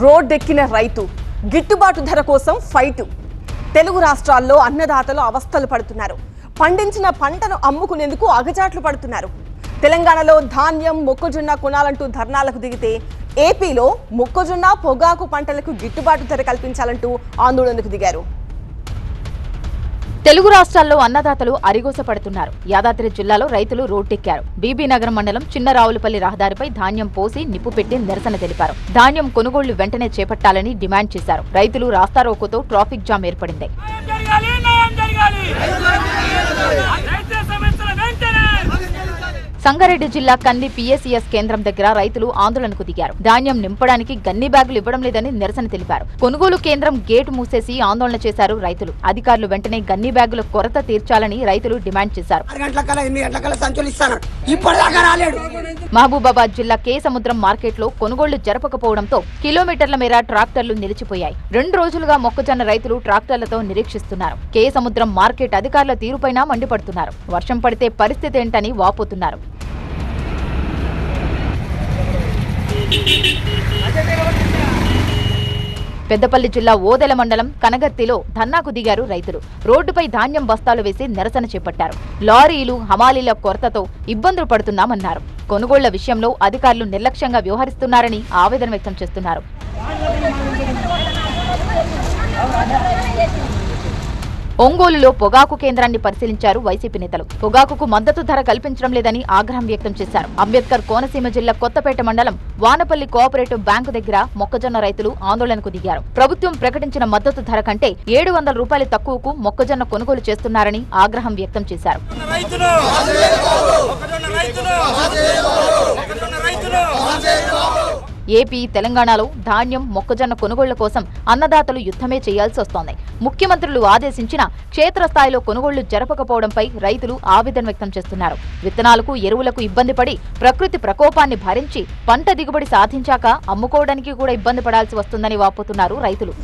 రోడ్డెక్కిన రైతు గిట్టుబాటు ధర కోసం ఫైట్. తెలుగు రాష్ట్రాల్లో అన్నదాతలు అవస్థలు పడుతున్నారు. పండించిన పంటను అమ్ముకునేందుకు అగచాట్లు పడుతున్నారు. తెలంగాణలో ధాన్యం, మొక్కజొన్న కొనాలంటూ ధర్నాలకు దిగితే ఏపీలో మొక్కజొన్న, పొగాకు పంటలకు గిట్టుబాటు ధర కల్పించాలంటూ ఆందోళనకు దిగారు. తెలుగు రాష్ట్రాల్లో అన్నదాతలు అరిగోస పడుతున్నారు. యాదాద్రి జిల్లాలో రైతులు రోడ్డెక్కారు. బీబీనగరం మండలం చిన్న రావులపల్లి రహదారిపై ధాన్యం పోసి నిప్పు పెట్టి నిరసన తెలిపారు. ధాన్యం కొనుగోళ్లు వెంటనే చేపట్టాలని డిమాండ్ చేశారు. రైతులు రాస్తారోకోతో ట్రాఫిక్ జామ్ ఏర్పడింది. సంగారెడ్డి జిల్లా కంది పీఎస్ఈఎస్ కేంద్రం దగ్గర రైతులు ఆందోళనకు దిగారు. ధాన్యం నింపడానికి గన్ని బ్యాగులు ఇవ్వడం లేదని నిరసన తెలిపారు. కొనుగోలు కేంద్రం గేటు మూసేసి ఆందోళన చేశారు రైతులు. అధికారులు వెంటనే గన్ని బ్యాగుల కొరత తీర్చాలని రైతులు డిమాండ్ చేశారు. మహబూబాబాద్ జిల్లా కే సముద్రం మార్కెట్ లో కొనుగోళ్లు జరపకపోవడంతో కిలోమీటర్ల మేర ట్రాక్టర్లు నిలిచిపోయాయి. 2 రోజులుగా మొక్కజొన్న రైతులు ట్రాక్టర్లతో నిరీక్షిస్తున్నారు. కే సముద్రం మార్కెట్ అధికారుల తీరుపైన మండిపడుతున్నారు. వర్షం పడితే పరిస్థితి ఏంటని వాపోతున్నారు. పెద్దపల్లి జిల్లా ఓదెల మండలం కనగర్తిలో ధర్నాకు దిగారు రైతులు. రోడ్డుపై ధాన్యం బస్తాలు వేసి నిరసన చేపట్టారు. లారీలు, హమాలీల కొరతతో ఇబ్బందులు పడుతున్నామన్నారు. కొనుగోళ్ల విషయంలో అధికారులు నిర్లక్ష్యంగా వ్యవహరిస్తున్నారని ఆవేదన వ్యక్తం చేస్తున్నారు. ఒంగోలులో పొగాకు కేంద్రాన్ని పరిశీలించారు వైసీపీ నేతలు. పొగాకుకు మద్దతు ధర కల్పించడం లేదని ఆగ్రహం వ్యక్తం చేశారు. అంబేద్కర్ కోనసీమ జిల్లా కొత్తపేట మండలం వానపల్లి కోఆపరేటివ్ బ్యాంకు దగ్గర మొక్కజొన్న రైతులు ఆందోళనకు దిగారు. ప్రభుత్వం ప్రకటించిన మద్దతు ధర కంటే 700 రూపాయలు తక్కువకు మొక్కజొన్న కొనుగోలు చేస్తున్నారని ఆగ్రహం వ్యక్తం చేశారు. ఏపీ, తెలంగాణలో ధాన్యం, మొక్కజొన్న కొనుగోళ్ల కోసం అన్నదాతలు యుద్ధమే చేయాల్సి వస్తోంది. ముఖ్యమంత్రులు ఆదేశించిన క్షేత్రస్థాయిలో కొనుగోళ్లు జరపకపోవడంపై రైతులు ఆవేదన వ్యక్తం చేస్తున్నారు. విత్తనాలకు, ఎరువులకు ఇబ్బంది పడి ప్రకృతి ప్రకోపాన్ని భరించి పంట దిగుబడి సాధించాక అమ్ముకోవడానికి కూడా ఇబ్బంది పడాల్సి వస్తుందని వాపోతున్నారు రైతులు.